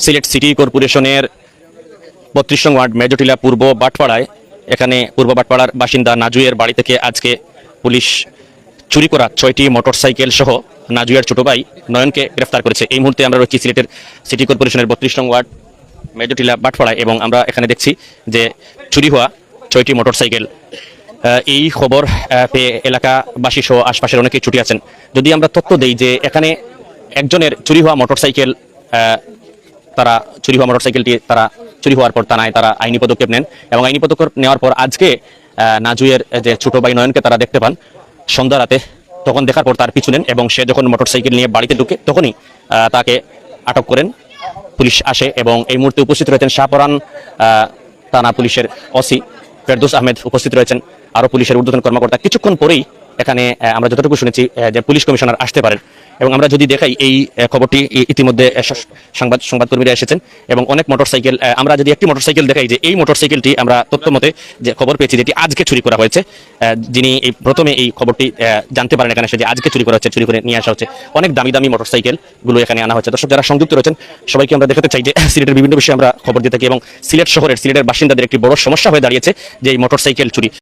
Sylhet city কর্পোরেশনের ৩২ নং word মেজটিলা পূর্ব বাটপাড়ায় এখানে পূর্ব বাটপাড়ার বাসিন্দা নাজুয়ের বাড়ি থেকে আজকে পুলিশ চুরি করা ৬টি মোটরসাইকেল সহ নাজুয়ের ছোট ভাই নয়নকে গ্রেফতার করেছে। এই মুহূর্তে আমরা রয়েছি সিলেটের সিটি কর্পোরেশনের ৩২ নং ওয়ার্ড মেজটিলা বাটপাড়ায় এবং আমরা এখানে দেখছি যে চুরি হওয়া ৬টি মোটরসাইকেল। এই খবর পেয়ে এলাকাবাসী সহ আশপাশের অনেকেই ছুটি আছেন। যদি আমরা তথ্য দেই যে এখানে একজনের চুরি হওয়া মোটরসাইকেল তারা চুরি হওয়ার পর থানায় তারা আইনি পদক্ষেপ নেন এবং আইনি পদক্ষেপ নেওয়ার পর আজকে নাজুয়ের যে ছোট ভাই নয়নকে তারা দেখতে পান সন্ধ্যা রাতে। তখন দেখার পর তার পিছু নেন এবং সে যখন মোটরসাইকেল নিয়ে বাড়িতে ঢুকে তখনই তাকে আটক করেন। পুলিশ আসে এবং এই মুহূর্তে উপস্থিত রয়েছেন শাহপরান থানা পুলিশের ওসি ফেরদৌস আহমেদ উপস্থিত রয়েছেন, আরও পুলিশের ঊর্ধ্বতন কর্মকর্তা। কিছুক্ষণ পরেই এখানে আমরা যতটুকু শুনেছি যে পুলিশ কমিশনার আসতে পারেন এবং আমরা যদি দেখাই এই খবরটি ইতিমধ্যে সংবাদকর্মীরা এসেছেন এবং অনেক মোটরসাইকেল, আমরা যদি একটি মোটরসাইকেল দেখাই যে এই মোটরসাইকেলটি আমরা তথ্য মতে যে খবর পেয়েছি যেটি আজকে চুরি করা হয়েছে, যিনি এই প্রথমে এই খবরটি জানতে পারেন এখানে এসে যে আজকে চুরি করা হচ্ছে, চুরি করে নিয়ে আসা হচ্ছে অনেক দামি দামি মোটরসাইকেলগুলো এখানে আনা হচ্ছে। দর্শক যারা সংযুক্ত রয়েছেন সবাইকে আমরা দেখাতে চাই যে সিলেটের বিভিন্ন বিষয়ে আমরা খবর দিয়ে থাকি এবং সিলেটের বাসিন্দাদের একটি বড় সমস্যা হয়ে দাঁড়িয়েছে যে এই মোটরসাইকেল চুরি।